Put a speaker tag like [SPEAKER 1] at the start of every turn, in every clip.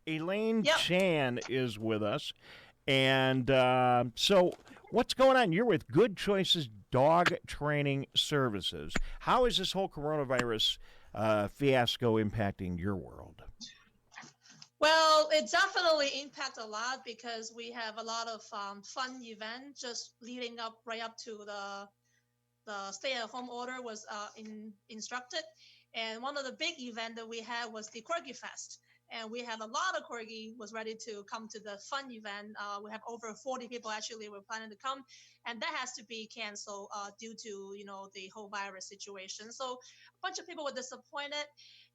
[SPEAKER 1] Elaine
[SPEAKER 2] Yep.
[SPEAKER 1] Chan is with us. And so, what's going on? You're with Good Choices Dog Training Services. How is this whole coronavirus fiasco impacting your world?
[SPEAKER 2] Well, it definitely impacts a lot because we have a lot of fun events just leading up right up to the stay-at-home order was instructed. And one of the big events that we had was the Corgi Fest. And we had a lot of Corgi was ready to come to the fun event. We have over 40 people actually were planning to come, and that has to be canceled due to the whole virus situation. So a bunch of people were disappointed.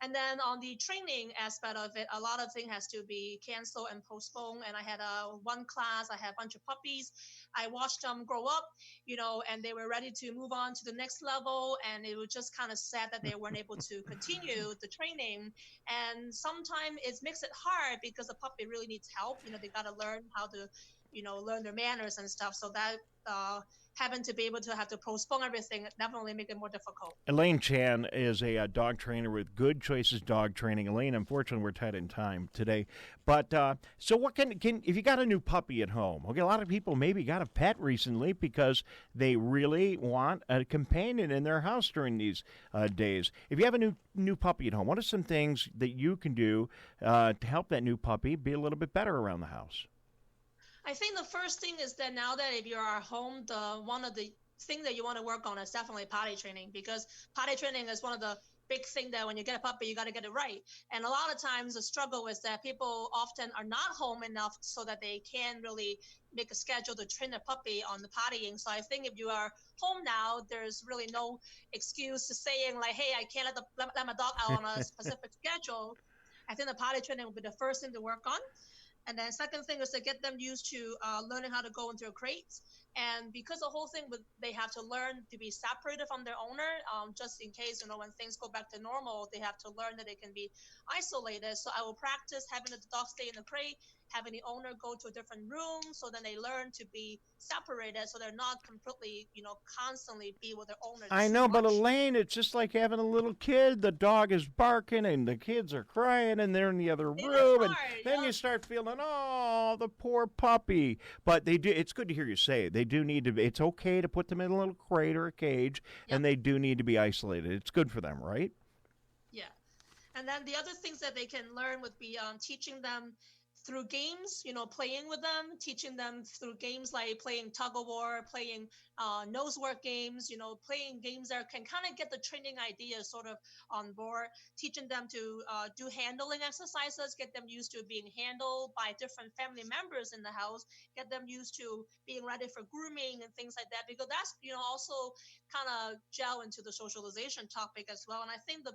[SPEAKER 2] And then on the training aspect of it, a lot of things has to be canceled and postponed. And I had one class, I had a bunch of puppies. I watched them grow up, and they were ready to move on to the next level. And it was just kind of sad that they weren't able to continue the training. And sometimes it makes it hard because the puppy really needs help. They got to learn how to, learn their manners and stuff. So that having to be able to have to postpone everything definitely make it more difficult.
[SPEAKER 1] Elaine Chan is a dog trainer with Good Choices Dog Training. Elaine, unfortunately, we're tight in time today. But so, what can if you got a new puppy at home? Okay, a lot of people maybe got a pet recently because they really want a companion in their house during these days. If you have a new puppy at home, what are some things that you can do to help that new puppy be a little bit better around the house?
[SPEAKER 2] I think the first thing is that now that if you are at home, one of the thing that you want to work on is definitely potty training, because potty training is one of the big thing that when you get a puppy, you got to get it right. And a lot of times the struggle is that people often are not home enough so that they can really make a schedule to train a puppy on the pottying. So I think if you are home now, there's really no excuse to saying like, hey, I can't let my dog out on a specific schedule. I think the potty training will be the first thing to work on. And then second thing is to get them used to learning how to go into a crate. And because the whole thing with they have to learn to be separated from their owner, just in case, when things go back to normal, they have to learn that they can be isolated. So I will practice having the dog stay in the crate, having the owner go to a different room, so then they learn to be separated, so they're not completely, constantly be with their owner
[SPEAKER 1] I
[SPEAKER 2] too
[SPEAKER 1] know, but
[SPEAKER 2] much.
[SPEAKER 1] Elaine, it's just like having a little kid. The dog is barking and the kids are crying and they're in the other
[SPEAKER 2] It is
[SPEAKER 1] room, and
[SPEAKER 2] hard.
[SPEAKER 1] then you start feeling, oh, the poor puppy. But they do. It's good to hear you say they do need to. It's okay to put them in a little crate or a cage,
[SPEAKER 2] Yep.
[SPEAKER 1] and they do need to be isolated. It's good for them, right?
[SPEAKER 2] Yeah. And then the other things that they can learn would be teaching them through games, playing with them, teaching them through games like playing tug of war, playing nose work games, playing games that can kind of get the training ideas sort of on board, teaching them to do handling exercises, get them used to being handled by different family members in the house, get them used to being ready for grooming and things like that, because that's, also kind of gel into the socialization topic as well. And I think the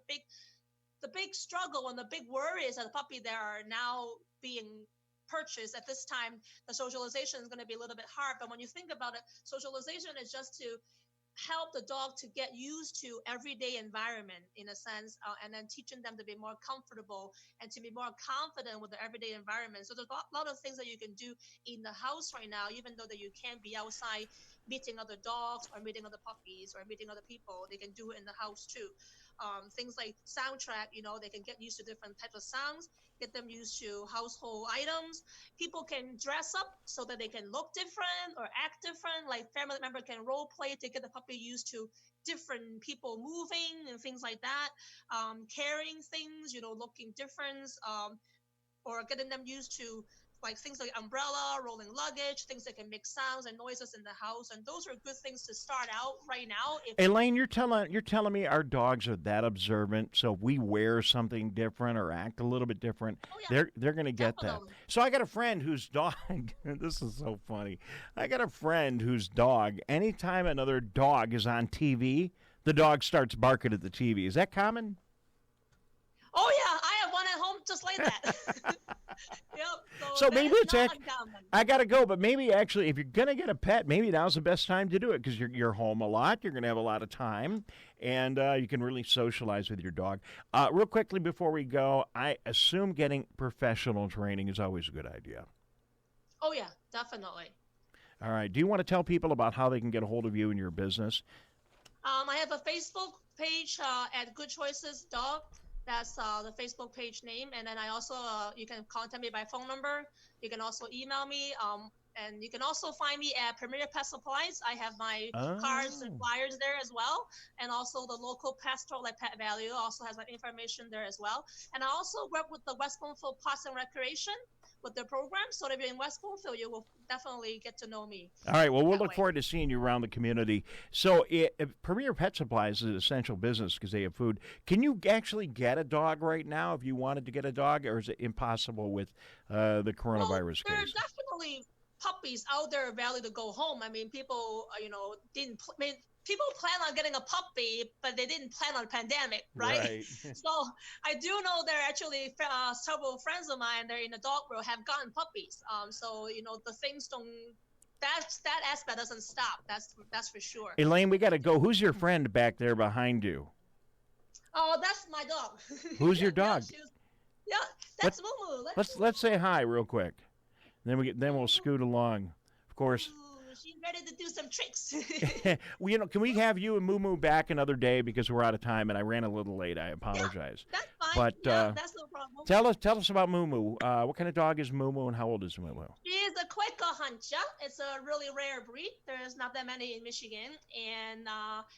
[SPEAKER 2] big struggle and the big worry is that the puppy that are now being purchased at this time, the socialization is going to be a little bit hard. But when you think about it, socialization is just to help the dog to get used to everyday environment in a sense, and then teaching them to be more comfortable and to be more confident with the everyday environment. So there's a lot of things that you can do in the house right now, even though that you can't be outside meeting other dogs or meeting other puppies or meeting other people. They can do it in the house too. Things like soundtrack, they can get used to different types of sounds, get them used to household items. People can dress up so that they can look different or act different. Like family member can role play to get the puppy used to different people moving and things like that. Carrying things, looking different, or getting them used to like things like umbrella, rolling luggage, things that can make sounds and noises in the house. And those are good things to start out right now. If
[SPEAKER 1] Elaine, you're telling me our dogs are that observant. So if we wear something different or act a little bit different,
[SPEAKER 2] Oh yeah,
[SPEAKER 1] they're going to get that.
[SPEAKER 2] definitely.
[SPEAKER 1] So I got a friend whose dog. This is so funny. I got a friend whose dog. Anytime another dog is on TV, the dog starts barking at the TV. Is that common?
[SPEAKER 2] Oh yeah, I have one at home just like that. Yep. So
[SPEAKER 1] So
[SPEAKER 2] that
[SPEAKER 1] maybe
[SPEAKER 2] is
[SPEAKER 1] it's
[SPEAKER 2] not uncommon.
[SPEAKER 1] I gotta go, but maybe actually, if you're gonna get a pet, maybe now's the best time to do it because you're home a lot. You're gonna have a lot of time, and you can really socialize with your dog. Real quickly before we go, I assume getting professional training is always a good idea.
[SPEAKER 2] Oh yeah, definitely.
[SPEAKER 1] All right. Do you want to tell people about how they can get a hold of you and your business?
[SPEAKER 2] I have a Facebook page at Good Choices Dog. That's the Facebook page name. And then I also, you can contact me by phone number. You can also email me. And you can also find me at Premier Pet Supplies. I have my cards and
[SPEAKER 1] Oh.
[SPEAKER 2] flyers there as well. And also the local pet store like Pet Value also has my information there as well. And I also work with the West Bloomfield Parks and Recreation with their program. So if you're in West Bloomfield, you will definitely get to know me
[SPEAKER 1] All right. Well, we'll
[SPEAKER 2] that
[SPEAKER 1] look
[SPEAKER 2] way.
[SPEAKER 1] forward to seeing you around the community. So, Premier Pet Supplies is an essential business because they have food. Can you actually get a dog right now if you wanted to get a dog, or is it impossible with the
[SPEAKER 2] Well,
[SPEAKER 1] coronavirus
[SPEAKER 2] there are
[SPEAKER 1] case?
[SPEAKER 2] definitely puppies out there ready to go home. I mean, people, didn't. I mean, people plan on getting a puppy, but they didn't plan on a pandemic, right?
[SPEAKER 1] Right.
[SPEAKER 2] So I do know there are actually several friends of mine. They're in the dog world have gotten puppies. So the things don't. That aspect doesn't stop. That's for sure.
[SPEAKER 1] Elaine, we got to go. Who's your friend back there behind you?
[SPEAKER 2] Oh, that's my dog.
[SPEAKER 1] Who's your
[SPEAKER 2] Yeah,
[SPEAKER 1] dog?
[SPEAKER 2] yeah, that's Mumu.
[SPEAKER 1] Let's say hi real quick. Then we'll scoot along. Of course.
[SPEAKER 2] Ooh, she's ready to do some tricks.
[SPEAKER 1] Well, can we have you and Moo Moo back another day because we're out of time and I ran a little late. I
[SPEAKER 2] Yeah,
[SPEAKER 1] apologize.
[SPEAKER 2] that's fine.
[SPEAKER 1] But
[SPEAKER 2] Yeah, that's no problem.
[SPEAKER 1] tell us about Moo Moo. What kind of dog is Moo Moo and how old is Moo Moo?
[SPEAKER 2] She is a Quaker Hunter. It's a really rare breed. There's not that many in Michigan, and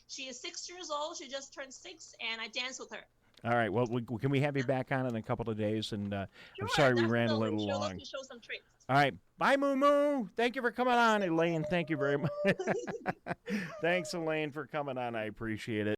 [SPEAKER 2] she is 6 years old. She just turned 6, and I dance with her.
[SPEAKER 1] All right. Well, can we have you back on in a couple of days? And I'm
[SPEAKER 2] Sure,
[SPEAKER 1] sorry we ran a
[SPEAKER 2] definitely.
[SPEAKER 1] little
[SPEAKER 2] She'll love
[SPEAKER 1] long.
[SPEAKER 2] to show some tricks.
[SPEAKER 1] All right. Bye, Moo Moo. Thank you for coming on, Elaine. Thank you very much. Thanks, Elaine, for coming on. I appreciate it.